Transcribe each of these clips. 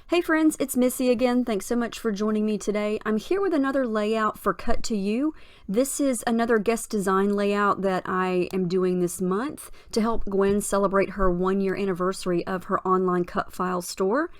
Hey friends, it's Missy again. Thanks so much for joining me today. I'm here with another layout for Cut to You. This is another guest design layout that I am doing this month to help Gwen celebrate her 1-year anniversary of her online cut file store.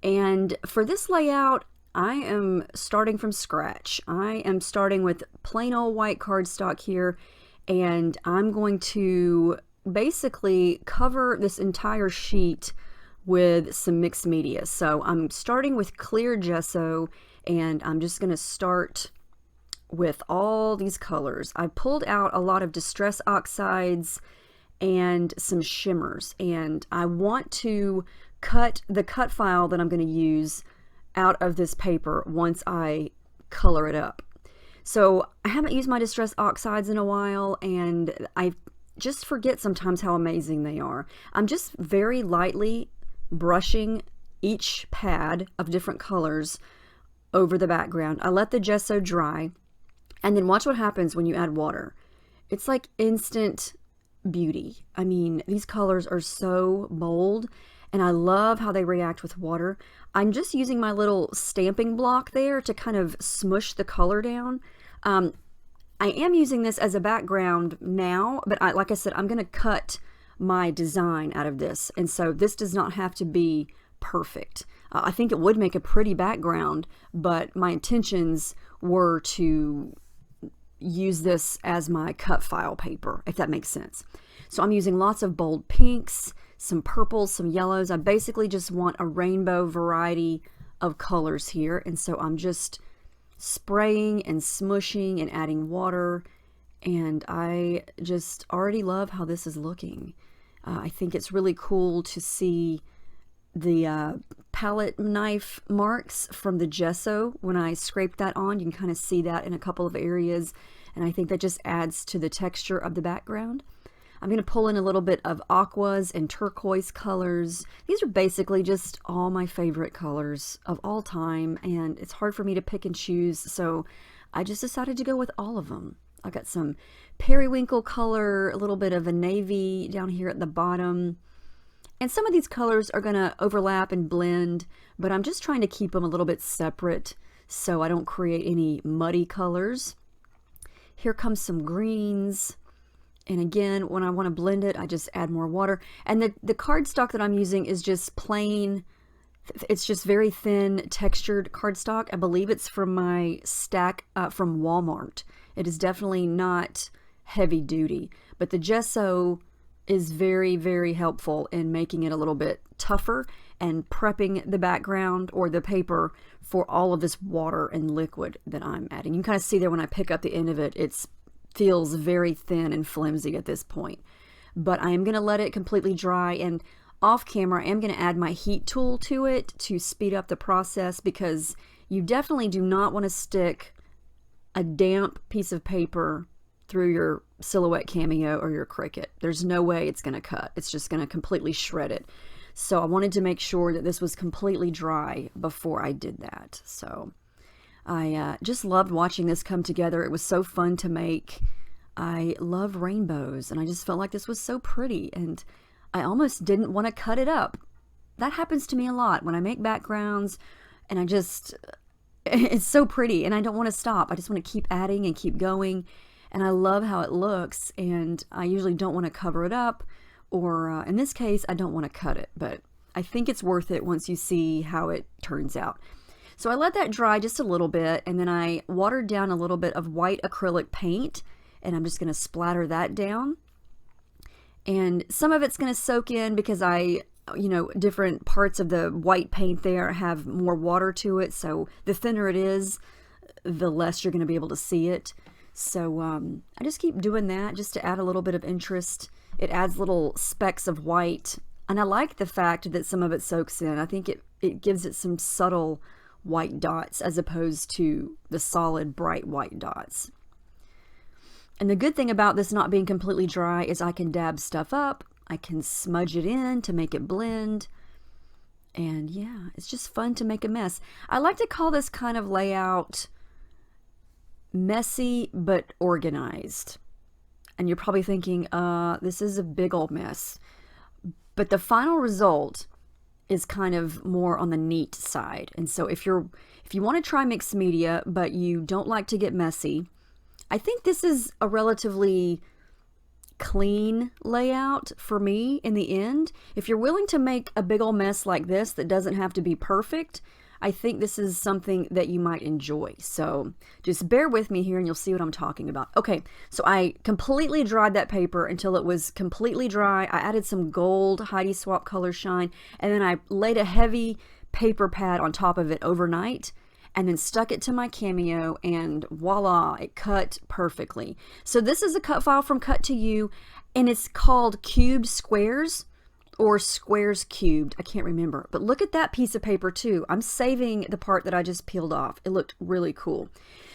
And for this layout, I am starting from scratch. I am starting with plain old white cardstock here, and I'm going to basically cover this entire sheet with some mixed media. So I'm starting with clear gesso, and I'm just going to start with all these colors. I pulled out a lot of distress oxides and some shimmers, and I want to cut the cut file that I'm going to use out of this paper once I color it up. So I haven't used my distress oxides in a while, and I just forget sometimes how amazing they are. I'm just very lightly brushing each pad of different colors over the background. I let the gesso dry, and then watch what happens when you add water. It's like instant beauty. I mean, these colors are so bold, and I love how they react with water. I'm just using my little stamping block there to kind of smush the color down. I am using this as a background now, but like I said, I'm going to cut my design out of this, and so this does not have to be perfect. I think it would make a pretty background, but my intentions were to use this as my cut file paper, if that makes sense. So I'm using lots of bold pinks, some purples, some yellows. I basically just want a rainbow variety of colors here, and so I'm just spraying and smushing and adding water, and I just already love how this is looking. I think it's really cool to see the palette knife marks from the gesso. When I scrape that on, you can kind of see that in a couple of areas, and I think that just adds to the texture of the background. I'm going to pull in a little bit of aquas and turquoise colors. These are basically just all my favorite colors of all time, and it's hard for me to pick and choose, so I just decided to go with all of them. I've got some periwinkle color, a little bit of a navy down here at the bottom. And some of these colors are going to overlap and blend, but I'm just trying to keep them a little bit separate so I don't create any muddy colors. Here comes some greens. And again, when I want to blend it, I just add more water. And the cardstock that I'm using is just plain. It's just very thin textured cardstock. I believe it's from my stack from Walmart. It is definitely not heavy duty, but the gesso is very, very helpful in making it a little bit tougher and prepping the background or the paper for all of this water and liquid that I'm adding. You can kind of see there when I pick up the end of it, it feels very thin and flimsy at this point. But I am going to let it completely dry, and off camera I am going to add my heat tool to it to speed up the process, because you definitely do not want to stick a damp piece of paper through your Silhouette Cameo or your Cricut. There's no way it's going to cut. It's just going to completely shred it. So I wanted to make sure that this was completely dry before I did that. So I just loved watching this come together. It was so fun to make. I love rainbows, and I just felt like this was so pretty, and I almost didn't want to cut it up. That happens to me a lot when I make backgrounds, and it's so pretty, and I don't want to stop. I just want to keep adding and keep going, and I love how it looks, and I usually don't want to cover it up, or in this case, I don't want to cut it, but I think it's worth it once you see how it turns out. So I let that dry just a little bit, and then I watered down a little bit of white acrylic paint, and I'm just going to splatter that down. And some of it's going to soak in because different parts of the white paint there have more water to it, so the thinner it is, the less you're going to be able to see it. So I just keep doing that just to add a little bit of interest. It adds little specks of white, and I like the fact that some of it soaks in. I think it gives it some subtle white dots as opposed to the solid bright white dots. And the good thing about this not being completely dry is I can dab stuff up, I can smudge it in to make it blend, and yeah, it's just fun to make a mess. I like to call this kind of layout messy but organized. And you're probably thinking, this is a big old mess. But the final result is kind of more on the neat side. And so if you want to try mixed media, but you don't like to get messy, I think this is a relatively clean layout for me in the end. If you're willing to make a big old mess like this that doesn't have to be perfect, I think this is something that you might enjoy. So just bear with me here and you'll see what I'm talking about. Okay, so I completely dried that paper until it was completely dry. I added some gold Heidi Swap Color Shine, and then I laid a heavy paper pad on top of it overnight, and then stuck it to my Cameo, and voila, it cut perfectly. So this is a cut file from Cut to You, and it's called Cubed Squares, or Squares Cubed. I can't remember. But look at that piece of paper too. I'm saving the part that I just peeled off. It looked really cool.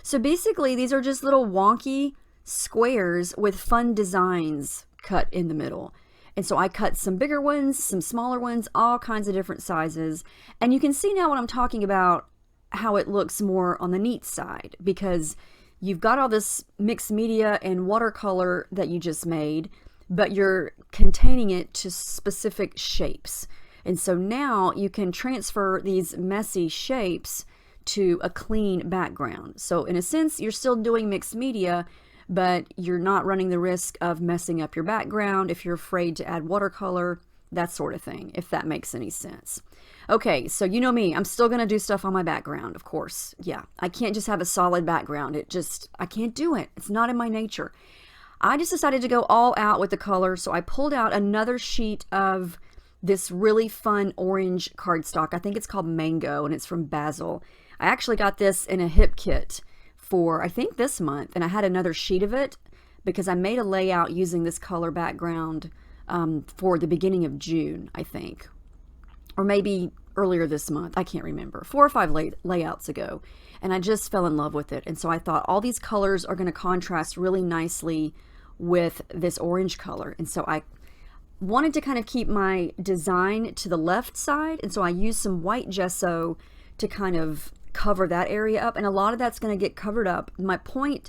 So basically, these are just little wonky squares with fun designs cut in the middle. And so I cut some bigger ones, some smaller ones, all kinds of different sizes. And you can see now what I'm talking about, how it looks more on the neat side, because you've got all this mixed media and watercolor that you just made, but you're containing it to specific shapes. And so now you can transfer these messy shapes to a clean background. So in a sense, you're still doing mixed media, but you're not running the risk of messing up your background if you're afraid to add watercolor, that sort of thing, if that makes any sense. Okay, so you know me, I'm still gonna do stuff on my background, of course. Yeah, I can't just have a solid background. I can't do it. It's not in my nature. I just decided to go all out with the color, so I pulled out another sheet of this really fun orange cardstock. I think it's called Mango, and it's from Basil. I actually got this in a hip kit for, I think, this month, and I had another sheet of it because I made a layout using this color background for the beginning of June, I think, or maybe earlier this month. I can't remember. 4 or 5 layouts ago, and I just fell in love with it. And so I thought all these colors are going to contrast really nicely with this orange color. And so I wanted to kind of keep my design to the left side, and so I used some white gesso to kind of cover that area up, and a lot of that's going to get covered up. My point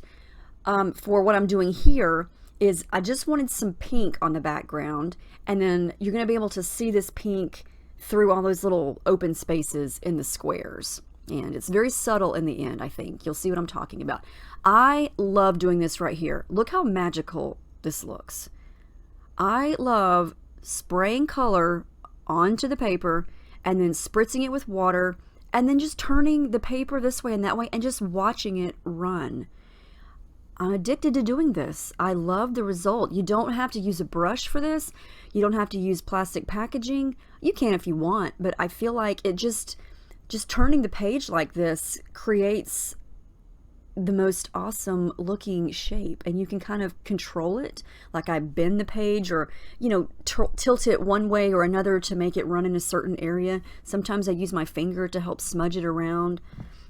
for what I'm doing here is I just wanted some pink on the background, and then you're going to be able to see this pink through all those little open spaces in the squares. And it's very subtle in the end, I think. You'll see what I'm talking about. I love doing this right here. Look how magical this looks. I love spraying color onto the paper and then spritzing it with water and then just turning the paper this way and that way and just watching it run. I'm addicted to doing this. I love the result. You don't have to use a brush for this. You don't have to use plastic packaging. You can if you want, but I feel like it just turning the page like this creates the most awesome looking shape, and you can kind of control it. Like I bend the page, or tilt it one way or another to make it run in a certain area. Sometimes I use my finger to help smudge it around.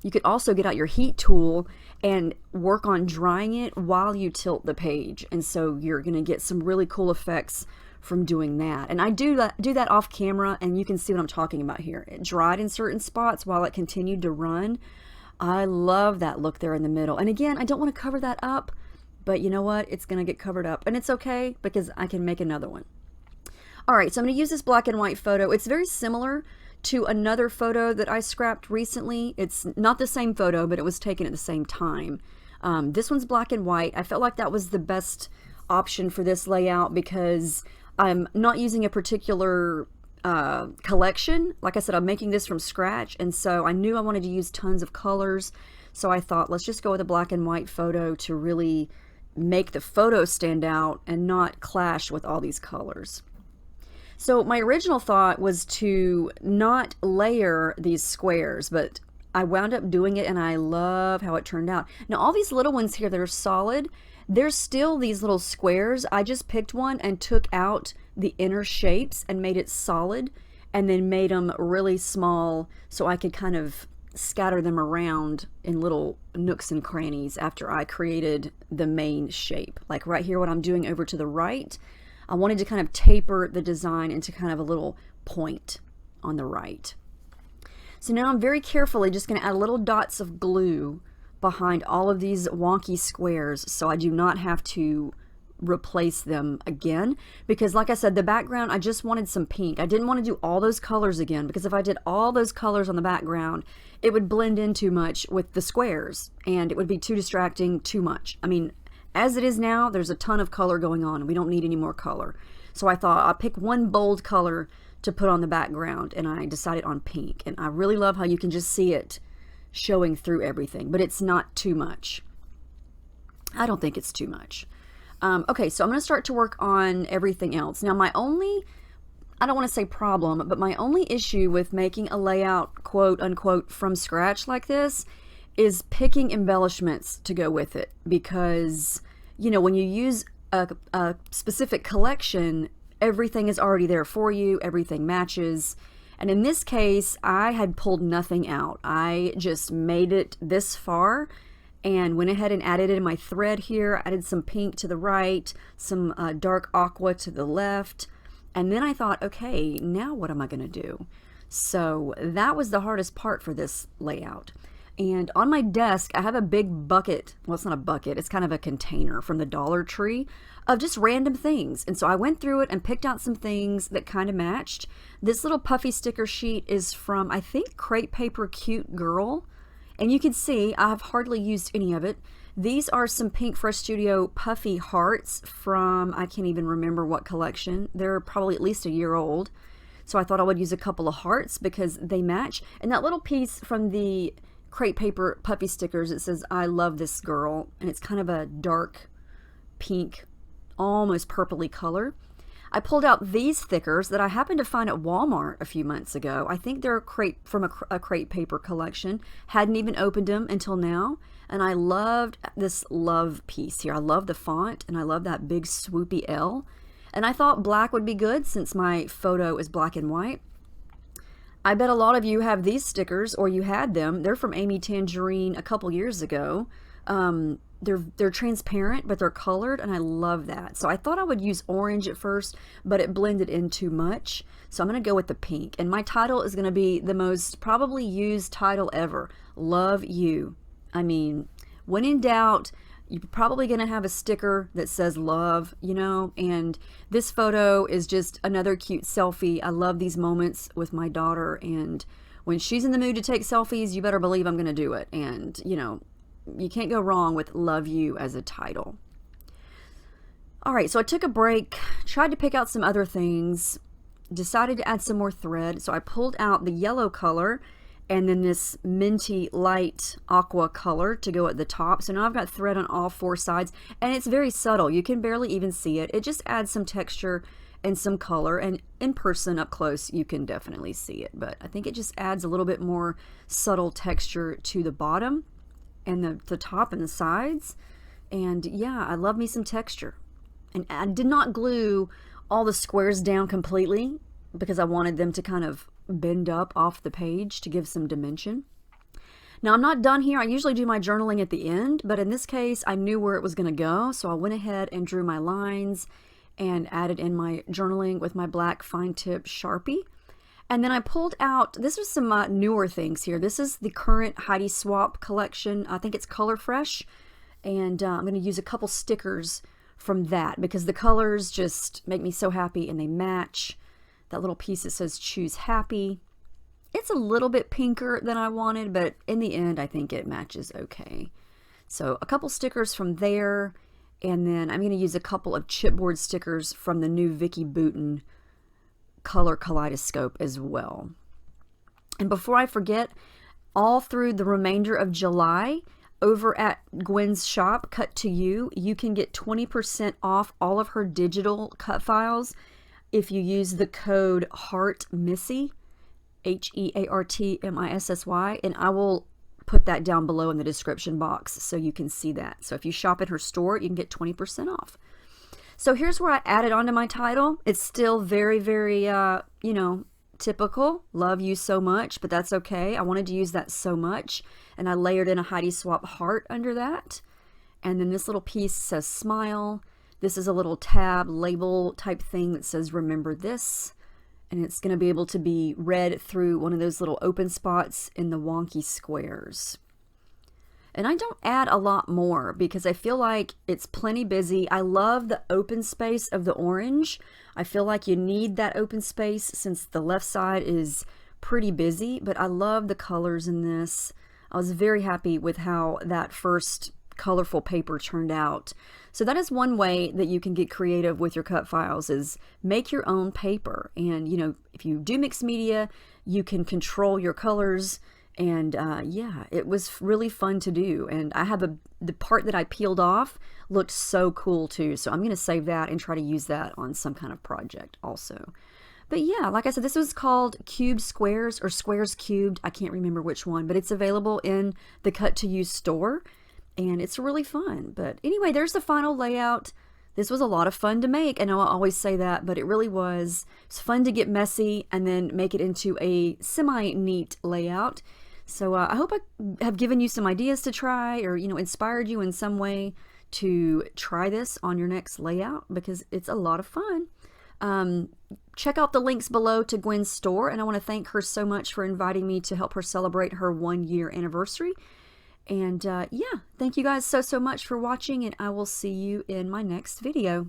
You could also get out your heat tool and work on drying it while you tilt the page, and so you're going to get some really cool effects from doing that. And I do that off camera, and you can see what I'm talking about here. It dried in certain spots while it continued to run. I love that look there in the middle. And again, I don't want to cover that up, but you know what? It's going to get covered up, and it's okay because I can make another one. All right, so I'm going to use this black and white photo. It's very similar to another photo that I scrapped recently. It's not the same photo, but it was taken at the same time. This one's black and white. I felt like that was the best option for this layout because I'm not using a particular collection. Like I said, I'm making this from scratch, and so I knew I wanted to use tons of colors, so I thought let's just go with a black and white photo to really make the photo stand out and not clash with all these colors. So my original thought was to not layer these squares, but I wound up doing it, and I love how it turned out. Now all these little ones here that are solid, there's still these little squares. I just picked one and took out the inner shapes and made it solid, and then made them really small so I could kind of scatter them around in little nooks and crannies after I created the main shape. Like right here, what I'm doing over to the right, I wanted to kind of taper the design into kind of a little point on the right. So now I'm very carefully just going to add little dots of glue behind all of these wonky squares so I do not have to replace them again, because like I said, the background, I just wanted some pink. I didn't want to do all those colors again, because if I did all those colors on the background, it would blend in too much with the squares and it would be too distracting, too much. I mean, as it is now, there's a ton of color going on and we don't need any more color. So I thought I'll pick one bold color to put on the background, and I decided on pink. And I really love how you can just see it showing through everything, but it's not too much. I don't think it's too much. Okay, so I'm going to start to work on everything else. Now, my only, I don't want to say problem, but my only issue with making a layout, quote unquote, from scratch like this is picking embellishments to go with it. Because, you know, when you use a specific collection, everything is already there for you, everything matches. And in this case, I had pulled nothing out. I just made it this far and went ahead and added in my thread here, added some pink to the right, some dark aqua to the left, and then I thought, okay, now what am I going to do? So that was the hardest part for this layout. And on my desk, I have a big bucket. Well, it's not a bucket, it's kind of a container from the Dollar Tree of just random things. And so I went through it and picked out some things that kind of matched. This little puffy sticker sheet is from, I think, Crepe Paper Cute Girl. And you can see I have hardly used any of it. These are some Pink Fresh Studio puffy hearts from, I can't even remember what collection. They're probably at least a year old. So I thought I would use a couple of hearts because they match. And that little piece from the Crepe Paper puffy stickers, it says, I love this girl. And it's kind of a dark pink, almost purpley color. I pulled out these thickers that I happened to find at Walmart a few months ago. I think they're from a Crepe Paper collection. Hadn't even opened them until now. And I loved this love piece here. I love the font and I love that big swoopy L. And I thought black would be good since my photo is black and white. I bet a lot of you have these stickers, or you had them. They're from Amy Tangerine a couple years ago. They're transparent, but they're colored, and I love that. So I thought I would use orange at first, but it blended in too much. So I'm going to go with the pink. And my title is going to be the most probably used title ever. Love You. I mean, when in doubt, you're probably going to have a sticker that says love, you know, and this photo is just another cute selfie. I love these moments with my daughter, and when she's in the mood to take selfies, you better believe I'm going to do it. And, you know, you can't go wrong with Love You as a title. All right, so I took a break, tried to pick out some other things, decided to add some more thread. So I pulled out the yellow color and then this minty light aqua color to go at the top. So now I've got thread on all four sides, and it's very subtle. You can barely even see it. It just adds some texture and some color, and in person up close you can definitely see it, but I think it just adds a little bit more subtle texture to the bottom and the top and the sides. And yeah, I love me some texture. And I did not glue all the squares down completely because I wanted them to kind of bend up off the page to give some dimension. Now I'm not done here. I usually do my journaling at the end, but in this case I knew where it was going to go, so I went ahead and drew my lines and added in my journaling with my black fine tip Sharpie. And then I pulled out, this was some newer things here. This is the current Heidi Swapp collection. I think it's Color Fresh. And I'm going to use a couple stickers from that because the colors just make me so happy and they match. That little piece that says Choose Happy. It's a little bit pinker than I wanted, but in the end I think it matches okay. So a couple stickers from there, and then I'm going to use a couple of chipboard stickers from the new Vicki Boutin color kaleidoscope as well. And before I forget, all through the remainder of July over at Gwen's shop, Cut to You, you can get 20% off all of her digital cut files if you use the code HEARTMISSY, HEARTMISSY, and I will put that down below in the description box so you can see that. So if you shop at her store, you can get 20% off. So here's where I added onto my title. It's still very, very, you know, typical. Love you so much, but that's okay. I wanted to use that so much, and I layered in a Heidi Swapp heart under that. And then this little piece says smile. This is a little tab label type thing that says remember this, and it's going to be able to be read through one of those little open spots in the wonky squares. And I don't add a lot more because I feel like it's plenty busy. I love the open space of the orange. I feel like you need that open space since the left side is pretty busy, but I love the colors in this. I was very happy with how that first colorful paper turned out. So that is one way that you can get creative with your cut files, is make your own paper. And you know, if you do mixed media, you can control your colors. And yeah, it was really fun to do. And I have the part that I peeled off looked so cool too. So I'm going to save that and try to use that on some kind of project also. But yeah, like I said, this was called Cube Squares or Squares Cubed. I can't remember which one, but it's available in the Cut to Use store. And it's really fun. But anyway, there's the final layout. This was a lot of fun to make. I know I always say that, but it really was. It's fun to get messy and then make it into a semi-neat layout. So I hope I have given you some ideas to try, or, you know, inspired you in some way to try this on your next layout, because it's a lot of fun. Check out the links below to Gwen's store, and I want to thank her so much for inviting me to help her celebrate her 1-year anniversary. And yeah, thank you guys so much for watching, and I will see you in my next video.